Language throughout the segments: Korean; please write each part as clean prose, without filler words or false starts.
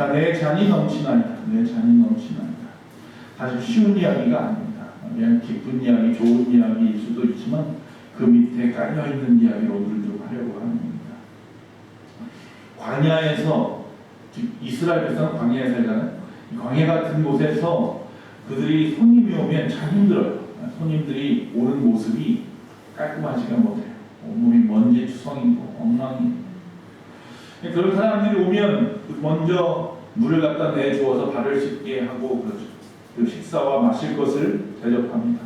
내 잔이 넘치나이다. 내 잔이 넘치나이다. 사실 쉬운 이야기가 아닙니다. 그냥 기쁜 이야기, 좋은 이야기일 수도 있지만 그 밑에 깔려있는 이야기를 오늘 좀 하려고 합니다. 광야에서, 이스라엘 백성은 광야에 살잖아요. 광야 같은 곳에서 그들이 손님이 오면 참 힘들어요. 손님들이 오는 모습이 깔끔하지가 못해요. 온몸이 먼지 투성이고 엉망이고. 그런 사람들이 오면 먼저 물을 갖다 내주어서 발을 씻게 하고 그러죠. 그리고 식사와 마실 것을 대접합니다.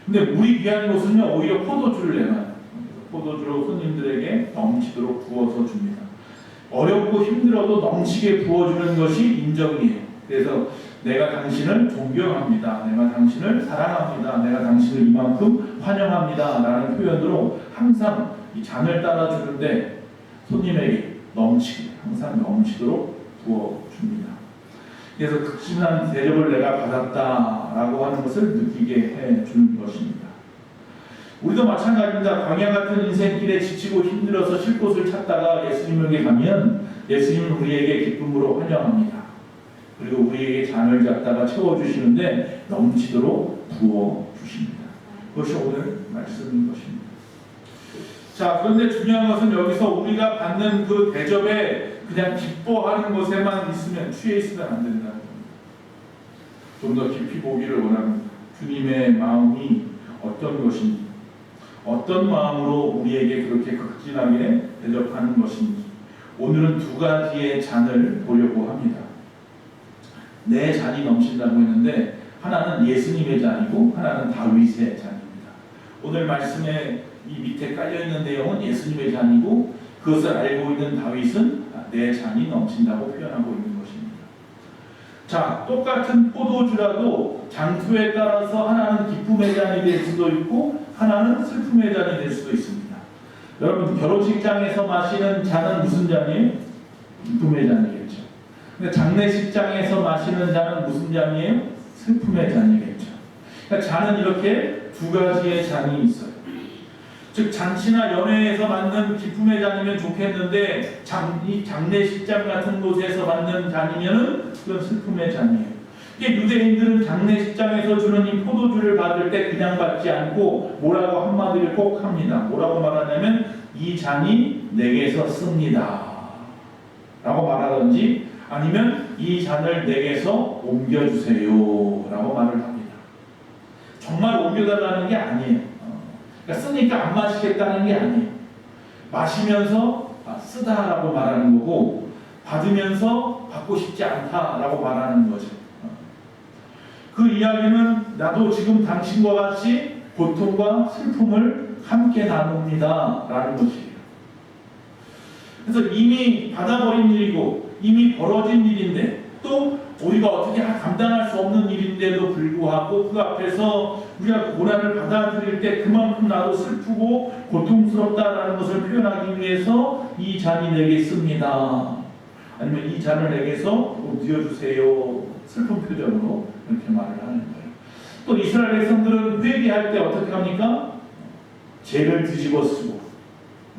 근데 물이 귀한 곳은요, 오히려 포도주를 내놔요. 포도주로 손님들에게 넘치도록 부어서 줍니다. 어렵고 힘들어도 넘치게 부어주는 것이 인정이에요. 그래서 내가 당신을 존경합니다. 내가 당신을 사랑합니다. 내가 당신을 이만큼 환영합니다. 라는 표현으로 항상 이 잔을 따라주는데 손님에게 넘치게, 항상 넘치도록 부어줍니다. 그래서 극진한 대접을 내가 받았다라고 하는 것을 느끼게 해주는 것입니다. 우리도 마찬가지입니다. 광야 같은 인생길에 지치고 힘들어서 쉴 곳을 찾다가 예수님에게 가면 예수님은 우리에게 기쁨으로 환영합니다. 그리고 우리에게 잔을 잡다가 채워주시는데 넘치도록 부어주십니다. 그것이 오늘 말씀인 것입니다. 자, 그런데 중요한 것은 여기서 우리가 받는 그 대접에 그냥 기뻐하는 것에만 있으면, 취해 있으면 안 된다는 겁니다. 좀 더 깊이 보기를 원합니다. 주님의 마음이 어떤 것인지, 어떤 마음으로 우리에게 그렇게 극진하게 대접하는 것인지, 오늘은 두 가지의 잔을 보려고 합니다. 내 잔이 넘친다고 했는데 하나는 예수님의 잔이고 하나는 다윗의 잔입니다. 오늘 말씀에 이 밑에 깔려있는 내용은 예수님의 잔이고 그것을 알고 있는 다윗은 내 잔이 넘친다고 표현하고 있는 것입니다. 자, 똑같은 포도주라도 장소에 따라서 하나는 기쁨의 잔이 될 수도 있고 하나는 슬픔의 잔이 될 수도 있습니다. 여러분, 결혼식장에서 마시는 잔은 무슨 잔이에요? 기쁨의 잔이겠죠. 근데 장례식장에서 마시는 잔은 무슨 잔이에요? 슬픔의 잔이겠죠. 그러니까 잔은 이렇게 두 가지의 잔이 있어요. 즉 잔치나 연회에서 받는 기쁨의 잔이면 좋겠는데 이 장례식장 같은 곳에서 받는 잔이면은 그건 슬픔의 잔이에요. 이게 유대인들은 장례식장에서 주는 이 포도주를 받을 때 그냥 받지 않고 뭐라고 한마디를 꼭 합니다. 뭐라고 말하냐면 이 잔이 내게서 씁니다 라고 말하든지 아니면 이 잔을 내게서 옮겨주세요 라고 말을 합니다. 정말 옮겨달라는 게 아니에요. 그러니까 쓰니까 안 마시겠다는 게 아니에요. 마시면서 쓰다라고 말하는 거고 받으면서 받고 싶지 않다라고 말하는 거죠. 그 이야기는 나도 지금 당신과 같이 고통과 슬픔을 함께 나눕니다 라는 것이에요. 그래서 이미 받아버린 일이고 이미 벌어진 일인데 또 우리가 어떻게 감당할 수 없는 일인데도 불구하고 그 앞에서 우리가 고난을 받아들일 때 그만큼 나도 슬프고 고통스럽다라는 것을 표현하기 위해서 이 잔이 내게 있습니다. 아니면 이 잔을 내게서 옮겨주세요. 슬픈 표정으로 이렇게 말을 하는 거예요. 또 이스라엘 백성들은 회개할 때 어떻게 합니까? 죄를 뒤집어 쓰고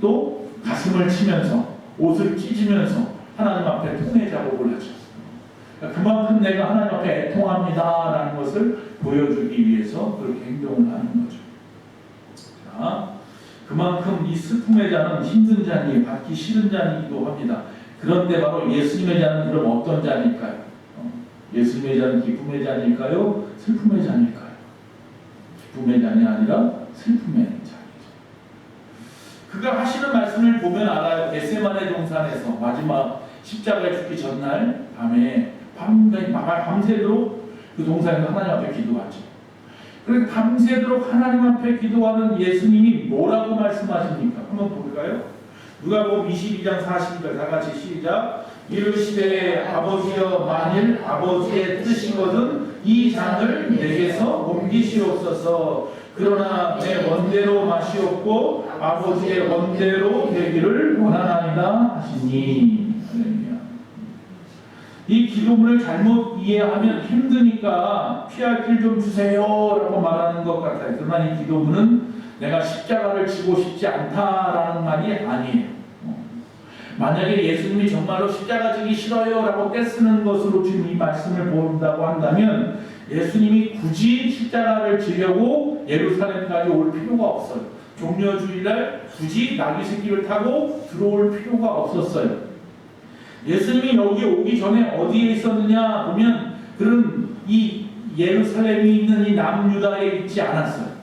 또 가슴을 치면서 옷을 찢으면서 하나님 앞에 통회 작업을 하죠. 그만큼 내가 하나님 앞에 애통합니다라는 것을 보여주기 위해서 그렇게 행동을 하는 거죠. 자, 그만큼 이 슬픔의 잔은 힘든 잔이 받기 싫은 잔이기도 합니다. 그런데 바로 예수님의 잔은 그럼 어떤 잔일까요? 예수님의 잔은 기쁨의 잔일까요? 슬픔의 잔일까요? 기쁨의 잔이 아니라 슬픔의 잔이죠. 그가 하시는 말씀을 보면 알아요. 겟세마네 동산에서 마지막 십자가에 죽기 전날 밤새도록 그 동산에서 하나님 앞에 기도하죠. 그래서 밤새도록 하나님 앞에 기도하는 예수님이 뭐라고 말씀하십니까? 한번 볼까요? 누가복음 22장 42절 다 같이 시작. 이르시되 아버지여 만일 아버지의 뜻이거든 이 잔을 내게서 옮기시옵소서. 그러나 내 원대로 마시옵고 아버지의 원대로 되기를 원하나이다 하시니. 이 기도문을 잘못 이해하면 힘드니까 피할 길 좀 주세요 라고 말하는 것 같아요. 그러나 이 기도문은 내가 십자가를 지고 싶지 않다라는 말이 아니에요. 만약에 예수님이 정말로 십자가 지기 싫어요 라고 떼쓰는 것으로 지금 이 말씀을 본다고 한다면 예수님이 굳이 십자가를 지려고 예루살렘까지 올 필요가 없어요. 종려주일날 굳이 나귀 새끼를 타고 들어올 필요가 없었어요. 예수님이 여기 오기 전에 어디에 있었느냐 보면 그런 이 예루살렘이 있는 이 남유다에 있지 않았어요.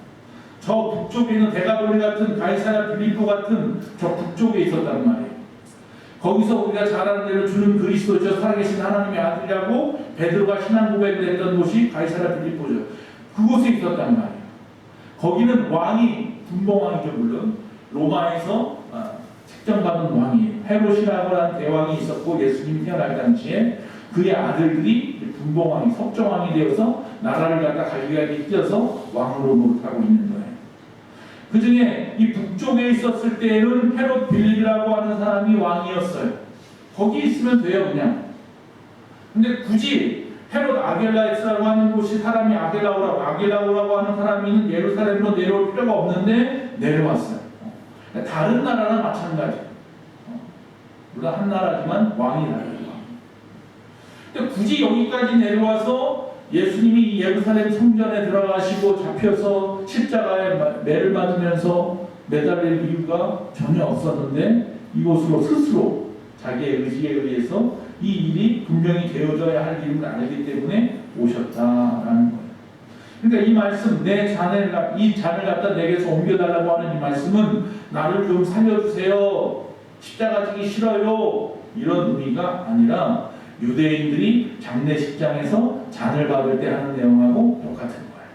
저 북쪽에 있는 데가볼리 같은 가이사랴 빌립보 같은 저 북쪽에 있었단 말이에요. 거기서 우리가 잘 아는 대로 주는 그리스도죠. 살아계신 하나님의 아들이라고 베드로가 신앙 고백을 했던 곳이 가이사랴 빌립보죠. 그곳에 있었단 말이에요. 거기는 왕이 분봉왕이죠. 물론 로마에서 책정받은 왕이에요. 헤롯이라고 하는 대왕이 있었고 예수님이 태어날 당시에 그의 아들들이 분봉왕이 석정왕이 되어서 나라를 갖다 갈기갈기 찢어서 왕으로 노릇하고 있는 거예요. 그 중에 이 북쪽에 있었을 때에는 헤롯 빌립이라고 하는 사람이 왕이었어요. 거기 있으면 돼요 그냥. 근데 굳이 헤롯 아겔라이스라고 하는 곳이 사람이 아겔라오라고 하는 사람이 있는 예루살렘으로 내려올 필요가 없는데 내려왔어요. 다른 나라나 마찬가지예요. 물론 한 나라지만 왕이 다르죠. 근데 굳이 여기까지 내려와서 예수님이 예루살렘 성전에 들어가시고 잡혀서 십자가에 매를 맞으면서 매달릴 이유가 전혀 없었는데 이곳으로 스스로 자기의 의지에 의해서 이 일이 분명히 되어져야 할 일을 알기 때문에 오셨다라는 거예요. 그러니까 이 말씀, 이 잔을 갖다 내게서 옮겨달라고 하는 이 말씀은 나를 좀 살려주세요. 십자가 지기 싫어요. 이런 의미가 아니라 유대인들이 장례식장에서 잔을 받을 때 하는 내용하고 똑같은 거예요.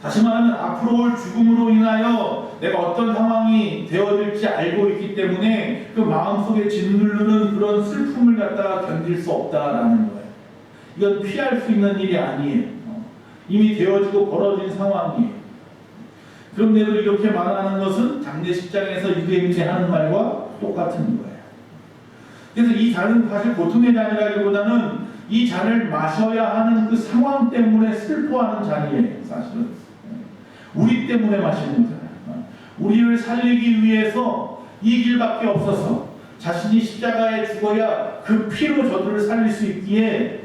다시 말하면 앞으로 올 죽음으로 인하여 내가 어떤 상황이 되어질지 알고 있기 때문에 그 마음속에 짓누르는 그런 슬픔을 갖다가 견딜 수 없다라는 거예요. 이건 피할 수 있는 일이 아니에요. 이미 되어지고 벌어진 상황이에요. 그런데도 이렇게 말하는 것은 장례식장에서 유대인들이 하는 말과 똑같은 거예요. 그래서 이 잔은 사실 보통의 잔이라기보다는 이 잔을 마셔야 하는 그 상황 때문에 슬퍼하는 잔이에요. 사실은 우리 때문에 마시는 거잖아요. 우리를 살리기 위해서 이 길밖에 없어서 자신이 십자가에 죽어야 그 피로 저들을 살릴 수 있기에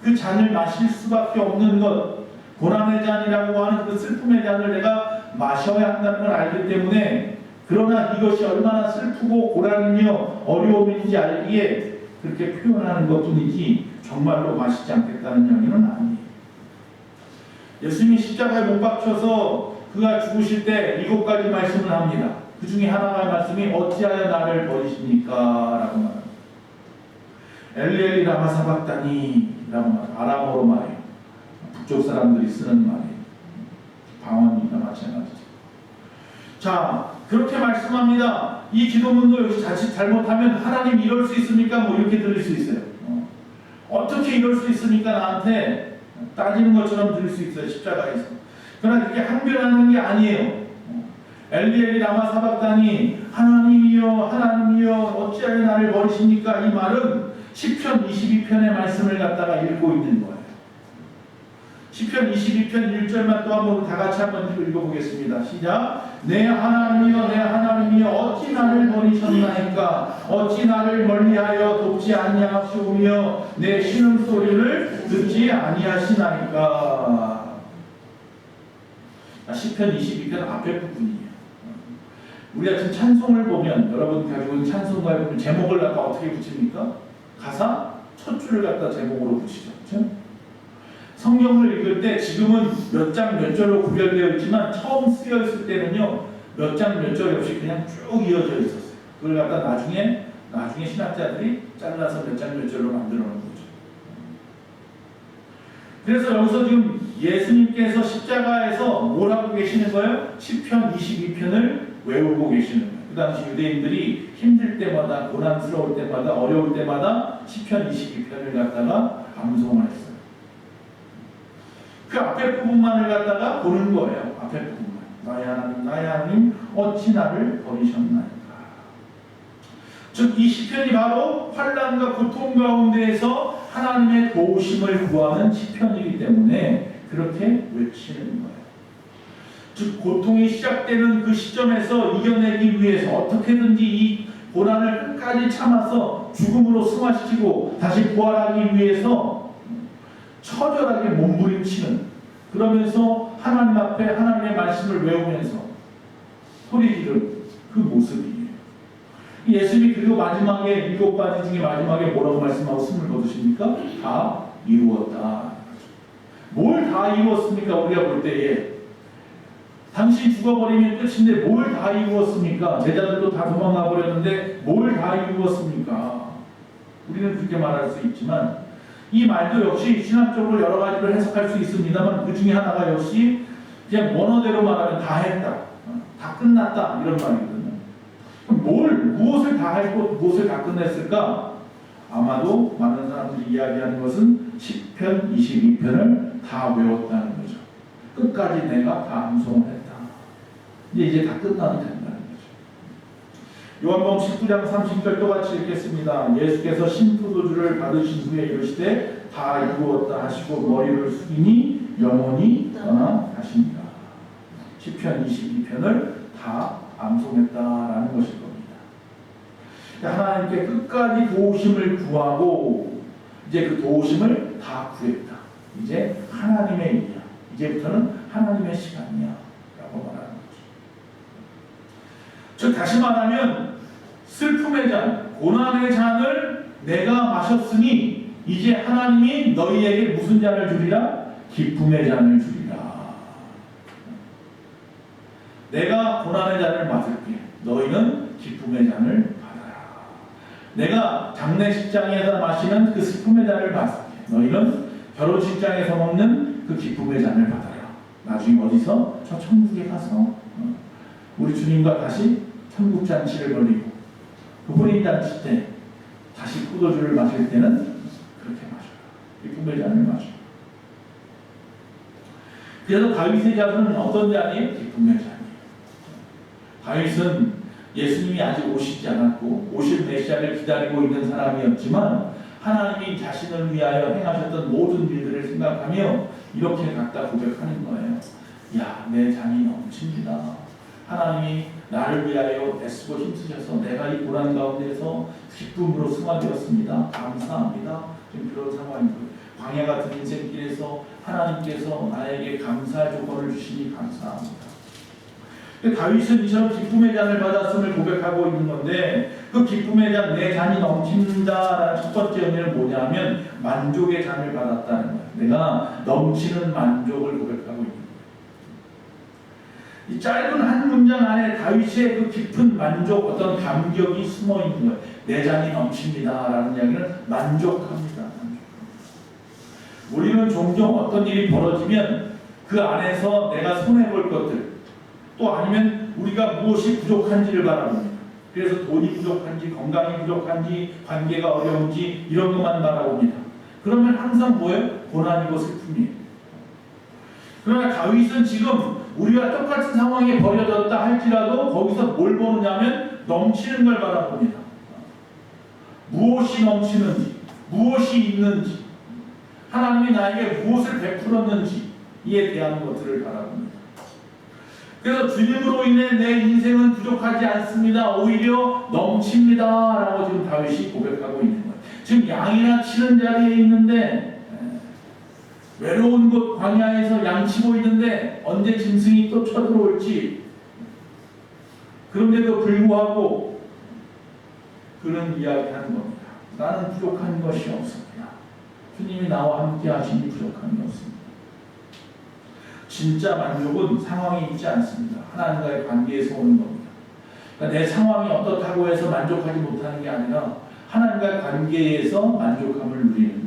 그 잔을 마실 수밖에 없는 것, 고난의 잔이라고 하는 그 슬픔의 잔을 내가 마셔야 한다는 걸 알기 때문에, 그러나 이것이 얼마나 슬프고 고난이며 어려움인지 알기에 그렇게 표현하는 것뿐이지 정말로 마시지 않겠다는 이야기는 아니에요. 예수님이 십자가에 못 박혀서 그가 죽으실 때 7가지 말씀을 합니다. 그 중에 하나의 말씀이 어찌하여 나를 버리십니까? 라고 말합니다. 엘리엘리 라마 사박다니 라고 말해요. 아람어로 말해요. 북쪽 사람들이 쓰는 말이에요. 방언이나 마찬가지죠. 자, 그렇게 말씀합니다. 이 기도문도 역시 자칫 잘못하면 하나님 이럴 수 있습니까? 뭐 이렇게 들릴 수 있어요. 어떻게 이럴 수 있습니까? 나한테 따지는 것처럼 들릴 수 있어요. 십자가에서. 그러나 그렇게 항변하는 게 아니에요. 엘리엘리 라마 사박다니 하나님이여 하나님이여 어찌하여 나를 버리십니까? 이 말은 시편 22편의 말씀을 갖다가 읽고 있는 거예요. 시편 22편 1절만 또 한번 다 같이 한번 읽어보겠습니다. 시작. 내 하나님이여 내 하나님이여 어찌 나를 버리셨나이까? 어찌 나를 멀리하여 돕지 아니하시오며 내 신음소리를 듣지 아니하시나이까? 시편 22편 앞에 부분이에요. 우리가 지금 찬송을 보면, 여러분 가지고 있는 찬송가에 보면 제목을 갖다 어떻게 붙입니까? 가사 첫 줄을 갖다 제목으로 붙이죠. 그렇죠? 성경을 읽을 때 지금은 몇 장 몇 절로 구별되어 있지만 처음 쓰여 있을 때는요 몇 장 몇 절이 없이 그냥 쭉 이어져 있었어요. 그걸 갖다 나중에 신학자들이 잘라서 몇 장 몇 절로 만들어 놓은 거죠. 그래서 여기서 지금 예수님께서 십자가에서 뭘 하고 계시는 거예요? 시편 22편을 외우고 계시는 거예요. 그 당시 유대인들이 힘들 때마다, 고난스러울 때마다, 어려울 때마다 시편 22편을 갖다가 암송을 했어요. 그 앞에 부분만을 갖다가 보는 거예요. 앞에 부분만. 나의 하나님 어찌 나를 버리셨나이까. 즉 이 시편이 바로 환난과 고통 가운데에서 하나님의 도우심을 구하는 시편이기 때문에 그렇게 외치는 거예요. 즉 고통이 시작되는 그 시점에서 이겨내기 위해서 어떻게든지 이 고난을 끝까지 참아서 죽음으로 승화시키고 다시 부활하기 위해서 처절하게 몸부림치는, 그러면서 하나님 앞에 하나님의 말씀을 외우면서 소리 지르는 그 모습이에요. 예수님이 그리고 마지막에 7가지 중에 마지막에 뭐라고 말씀하고 숨을 거두십니까? 다 이루었다. 뭘 다 이루었습니까? 우리가 볼 때에 당신 죽어버리면 끝인데 뭘 다 이루었습니까? 제자들도 다 도망가 버렸는데 뭘 다 이루었습니까? 우리는 그렇게 말할 수 있지만 이 말도 역시 신학적으로 여러 가지로 해석할 수 있습니다만 그 중에 하나가 역시 그냥 원어대로 말하면 다 했다, 다 끝났다 이런 말이거든요. 그럼 무엇을 다 했고 무엇을 다 끝냈을까? 아마도 많은 사람들이 이야기하는 것은 시편 22편을 다 외웠다는 거죠. 끝까지 내가 다 암송을 했다. 이제 다 끝나면 된다는 거죠. 요한복음 19장 30절 똑같이 읽겠습니다. 예수께서 신포도주를 받으신 후에 이르시되 다 이루었다 하시고 머리를 숙이니 영원히 떠나가십니다. 시편 22편을 다 암송했다라는 것일 겁니다. 하나님께 끝까지 도우심을 구하고 이제 그 도우심을 다 구했다. 이제 하나님의 일이야. 이제부터는 하나님의 시간이야 라고 말하는 거죠. 즉 다시 말하면 슬픔의 잔, 고난의 잔을 내가 마셨으니 이제 하나님이 너희에게 무슨 잔을 주리라? 기쁨의 잔을 주리라. 내가 고난의 잔을 맡을게. 너희는 기쁨의 잔을 받아라. 내가 장례식장에서 마시는 그 슬픔의 잔을 맡을게. 너희는 결혼식장에서 먹는 그 기쁨의 잔을 받아라. 나중에 어디서? 저 천국에 가서 우리 주님과 다시 천국 잔치를 벌이고 그 혼인 잔치 때 다시 포도주를 마실 때는 그렇게 마셔라. 기쁨의 잔을 마셔라. 그래서 다윗의 잔은 어떤 잔이에요? 기쁨의 잔이에요. 다윗은 예수님이 아직 오시지 않았고 오실 메시아를 기다리고 있는 사람이었지만 하나님이 자신을 위하여 행하셨던 모든 일들을 생각하며 이렇게 갖다 고백하는 거예요. 야, 내 잔이 넘칩니다. 하나님이 나를 위하여 애쓰고 힘쓰셔서 내가 이 고난 가운데서 기쁨으로 승화되었습니다. 감사합니다. 지금 그런 상황이고 광야 같은 인생길에서 하나님께서 나에게 감사의 조건을 주시니 감사합니다. 다윗은 이처럼 기쁨의 잔을 받았음을 고백하고 있는 건데 그 기쁨의 잔, 내 잔이 넘친다라는 첫 번째 의미는 뭐냐면 만족의 잔을 받았다는 거예요. 내가 넘치는 만족을 고백하고 있는 거예요. 이 짧은 한 문장 안에 다윗의 그 깊은 만족, 어떤 감격이 숨어 있는 거예요. 내 잔이 넘칩니다라는 이야기는 만족합니다. 우리는 종종 어떤 일이 벌어지면 그 안에서 내가 손해볼 것들 또 아니면 우리가 무엇이 부족한지를 바라봅니다. 그래서 돈이 부족한지 건강이 부족한지 관계가 어려운지 이런 것만 바라봅니다. 그러면 항상 뭐예요? 고난이고 슬픔이에요. 그러나 다윗은 지금 우리가 똑같은 상황에 버려졌다 할지라도 거기서 뭘 보느냐면 넘치는 걸 바라봅니다. 무엇이 넘치는지 무엇이 있는지 하나님이 나에게 무엇을 베풀었는지에 대한 것들을 바라봅니다. 그래서 주님으로 인해 내 인생은 부족하지 않습니다. 오히려 넘칩니다. 라고 지금 다윗이 고백하고 있는 거예요. 지금 양이나 치는 자리에 있는데 외로운 곳 광야에서 양 치고 있는데 언제 짐승이 또 쳐들어올지 그런데도 불구하고 그런 이야기하는 겁니다. 나는 부족한 것이 없습니다. 주님이 나와 함께 하시니 부족한 게 없습니다. 진짜 만족은 상황이 있지 않습니다. 하나님과의 관계에서 오는 겁니다. 그러니까 내 상황이 어떻다고 해서 만족하지 못하는 게 아니라 하나님과의 관계에서 만족함을 누리는 거예요.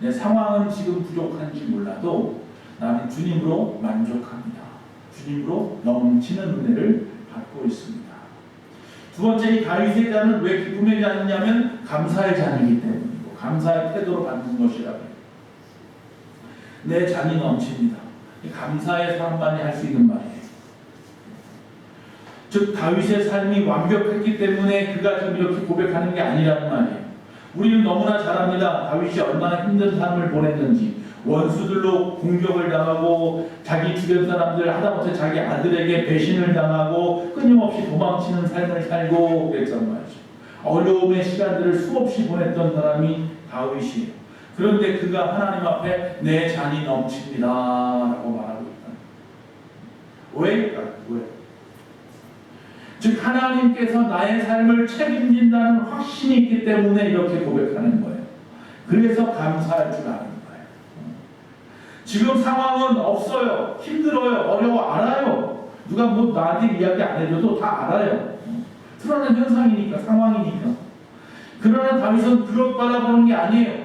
내 상황은 지금 부족한지 몰라도 나는 주님으로 만족합니다. 주님으로 넘치는 은혜를 받고 있습니다. 두 번째, 이 다윗의 잔은 왜 기쁨의 잔이냐면 감사의 잔이기 때문이고 감사의 태도로 받는 것이라고 해요. 내 잔이 넘칩니다. 감사의 사람만이 할 수 있는 말이에요. 즉 다윗의 삶이 완벽했기 때문에 그가 지금 이렇게 고백하는 게 아니라는 말이에요. 우리는 너무나 잘 압니다. 다윗이 얼마나 힘든 삶을 보냈는지, 원수들로 공격을 당하고 자기 주변 사람들 하다못해 자기 아들에게 배신을 당하고 끊임없이 도망치는 삶을 살고 그랬단 말이죠. 어려움의 시간들을 수없이 보냈던 사람이 다윗이에요. 그런데 그가 하나님 앞에 내 잔이 넘칩니다 라고 말하고 있다. 왜일까? 왜? 즉 하나님께서 나의 삶을 책임진다는 확신이 있기 때문에 이렇게 고백하는 거예요. 그래서 감사할 줄 아는 거예요. 지금 상황은 없어요. 힘들어요. 어려워. 알아요. 누가 뭐 나한테 이야기 안 해줘도 다 알아요. 드러난 현상이니까, 상황이니까. 그러나 다윗은 그것 바라보는 게 아니에요.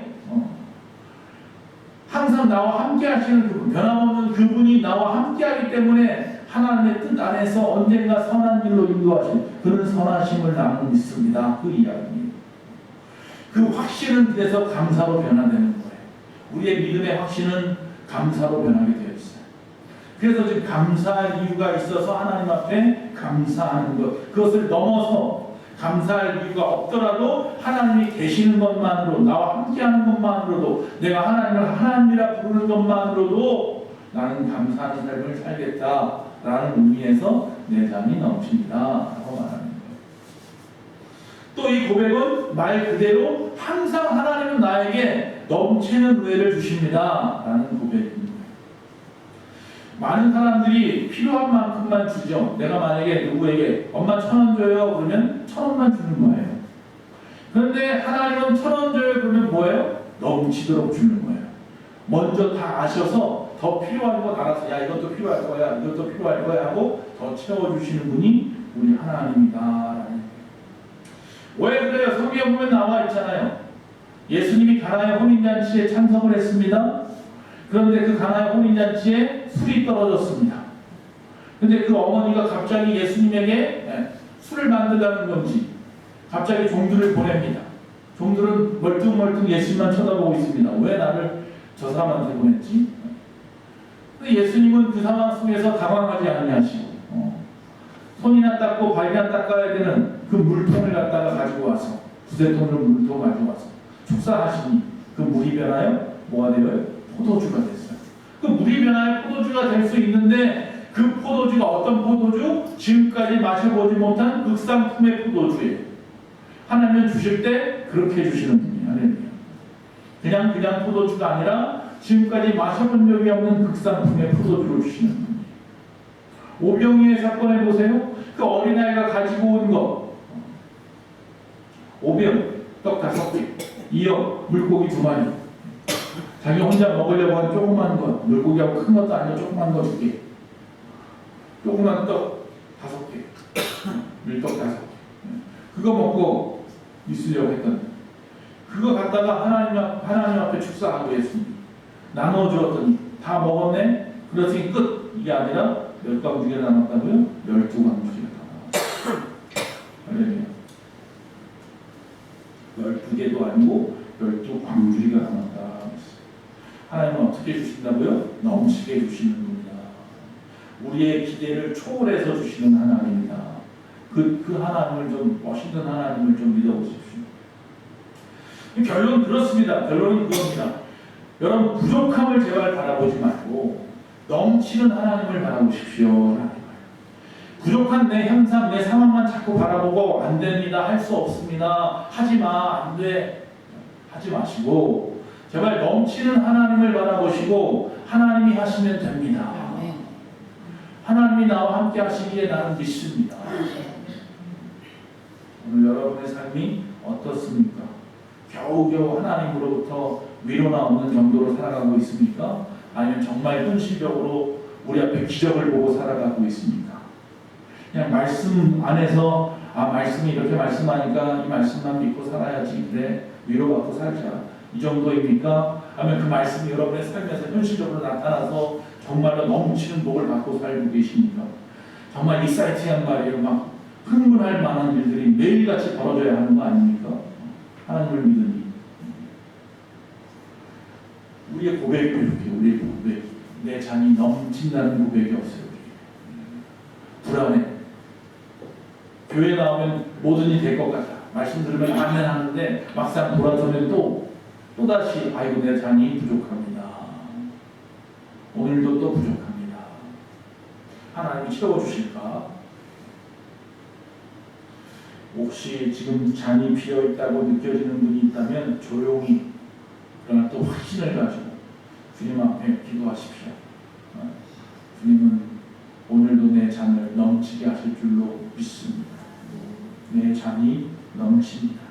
항상 나와 함께 하시는 그분, 변함없는 그분이 나와 함께 하기 때문에 하나님의 뜻 안에서 언젠가 선한 길로 인도하신 그런 선하심을 나는 믿습니다. 그 이야기입니다. 그 확신은 그래서 감사로 변화되는 거예요. 우리의 믿음의 확신은 감사로 변하게 되어 있어요. 그래서 지금 감사할 이유가 있어서 하나님 앞에 감사하는 것, 그것을 넘어서 감사할 이유가 없더라도 하나님이 계시는 것만으로, 나와 함께하는 것만으로도, 내가 하나님을 하나님이라 부르는 것만으로도 나는 감사하는 삶을 살겠다라는 의미에서 내 잔이 넘칩니다 라고 말하는 거예요. 또 이 고백은 말 그대로 항상 하나님은 나에게 넘치는 은혜를 주십니다 라는 고백입니다. 많은 사람들이 필요한 만큼만 주죠. 내가 만약에 누구에게 엄마 1,000원 줘요 그러면 1,000원만 주는 거예요. 그런데 하나님은 1,000원 줘요 그러면 뭐예요? 넘치도록 주는 거예요. 먼저 다 아셔서 더 필요한 건 알아서 야 이것도 필요할 거야 이것도 필요할 거야 하고 더 채워주시는 분이 우리 하나님이다. 왜 그래요? 성경에 보면 나와 있잖아요. 예수님이 가나의 혼인잔치에 참석을 했습니다. 그런데 그 가나의 혼인잔치에 술이 떨어졌습니다. 근데 그 어머니가 갑자기 예수님에게 술을 만들라는 건지 갑자기 종들을 보냅니다. 종들은 멀뚱멀뚱 예수님만 쳐다보고 있습니다. 왜 나를 저 사람한테 보냈지? 근데 예수님은 그 상황 속에서 당황하지 아니하시고 손이나 닦고 발이나 닦아야 되는 그 물통을 갖다가 가지고 와서 두세 통으로 물통 가지고 와서 축사하시니 그 물이 변하여 뭐가 되어요? 포도주가 됐어요. 그 물이 변하여 포도주가 될 수 있는데 그 포도주가 어떤 포도주? 지금까지 마셔보지 못한 극상품의 포도주예요. 하나님은 주실 때 그렇게 주시는 분이에요. 하나님이요. 그냥 포도주가 아니라 지금까지 마셔본 적이 없는 극상품의 포도주를 주시는 분이에요. 오병이의 사건을 보세요. 그 어린아이가 가지고 온 것 5병, 떡 5개, 2억, 물고기 2마리. 자기 혼자 먹으려고 한 조그만 것, 물고기하고 큰 것도 아니고 조그만 거 2개, 조그만 떡 5개, 밀떡 5개. 그거 먹고 있으려고 했던 그거 갖다가 하나님 앞에 축사하고 했습니다. 나눠주었더니 다 먹었네? 그렇더니 끝! 이게 아니라 몇 광주리가 남았다고요? 12광주리가 남았다. 12개도 아니고 12광주리가 남았다. 하나님은 어떻게 주신다고요? 넘치게 주시는 분이다. 우리의 기대를 초월해서 주시는 하나님이다. 그 하나님을 좀, 멋있는 하나님을 좀 믿어보십시오. 결론은 그렇습니다. 결론은 그겁니다. 여러분, 부족함을 제발 바라보지 말고 넘치는 하나님을 바라보십시오. 부족한 내 현상, 내 상황만 자꾸 바라보고 안 됩니다, 할 수 없습니다, 하지마, 안 돼, 하지 마시고 제발 넘치는 하나님을 바라보시고 하나님이 하시면 됩니다. 하나님이 나와 함께 하시기에 나는 믿습니다. 오늘 여러분의 삶이 어떻습니까? 겨우겨우 하나님으로부터 위로나 없는 정도로 살아가고 있습니까? 아니면 정말 현실적으로 우리 앞에 기적을 보고 살아가고 있습니까? 그냥 말씀 안에서 말씀이 이렇게 말씀하니까 이 말씀만 믿고 살아야지, 그래, 위로받고 살자, 이 정도입니까? 아니면 그 말씀이 여러분의 삶에서 현실적으로 나타나서 정말로 넘치는 복을 받고 살고 계십니까? 정말 익사이팅한 말이에요. 막 흥분할 만한 일들이 매일같이 벌어져야 하는 거 아닙니까? 하나님을 믿으니 우리의 고백이 이렇게, 우리의 고백, 내 잔이 넘친다는 고백이 없어요. 불안해. 교회 나오면 모든 일이 될 것 같아. 말씀 들으면 아멘 하는데 막상 돌아서면 또다시 아이고 내 잔이 부족합니다. 오늘도 또 부족합니다. 하나님이 채워주실까? 혹시 지금 잔이 비어있다고 느껴지는 분이 있다면 조용히 그러나 또 확신을 가지고 주님 앞에 기도하십시오. 주님은 오늘도 내 잔을 넘치게 하실 줄로 믿습니다. 내 잔이 넘칩니다.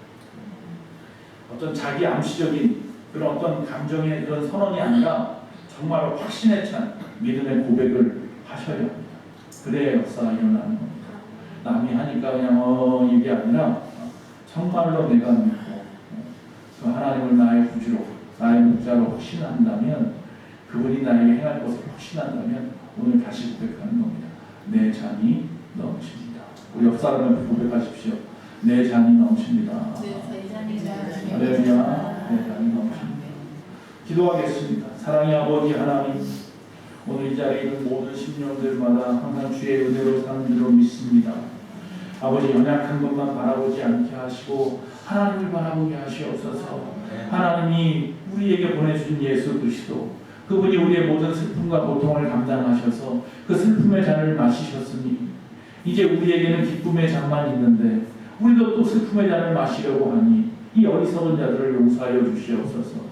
어떤 자기 암시적인 그런 어떤 감정의 그런 선언이 아니라 정말로 확신에 찬 믿음의 고백을 하셔야 합니다. 그래야 역사가 일어나는 겁니다. 남이 하니까 그냥 이게 아니라 정말로 내가 믿고 그 하나님을 나의 구주로 나의 목자로 확신한다면, 그분이 나에게 행할 것을 확신한다면 오늘 다시 고백하는 겁니다. 내 잔이 넘칩니다. 우리 옆 사람을 고백하십시오. 내 잔이 넘칩니다. 할렐루야. 내 잔이 넘칩니다. 기도하겠습니다. 사랑의 아버지 하나님, 오늘 이 자리에 있는 모든 심령들마다 항상 주의 은혜로 사는 줄로 믿습니다. 아버지, 연약한 것만 바라보지 않게 하시고 하나님을 바라보게 하시옵소서. 하나님이 우리에게 보내주신 예수 그리스도, 그분이 우리의 모든 슬픔과 고통을 감당하셔서 그 슬픔의 잔을 마시셨으니 이제 우리에게는 기쁨의 잔만 있는데 우리도 또 슬픔의 잔을 마시려고 하니 이 어리석은 자들을 용서하여 주시옵소서.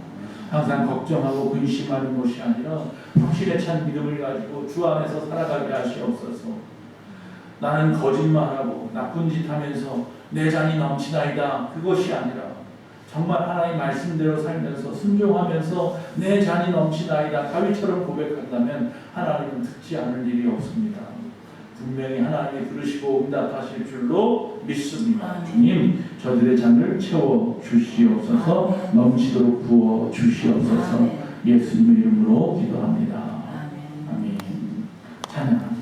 항상 걱정하고 근심하는 것이 아니라 확신에 찬 믿음을 가지고 주 안에서 살아가게 하시옵소서. 나는 거짓말하고 나쁜 짓 하면서 내 잔이 넘치나이다, 그것이 아니라 정말 하나님 말씀대로 살면서 순종하면서 내 잔이 넘치나이다 다윗처럼 고백한다면 하나님은 듣지 않을 일이 없습니다. 분명히 하나님이 들으시고 응답하실 줄로 믿습니다. 주님, 저들의 잔을 채워 주시옵소서. 넘치도록 부어 주시옵소서. 예수님의 이름으로 기도합니다. 아멘. 찬양합니다.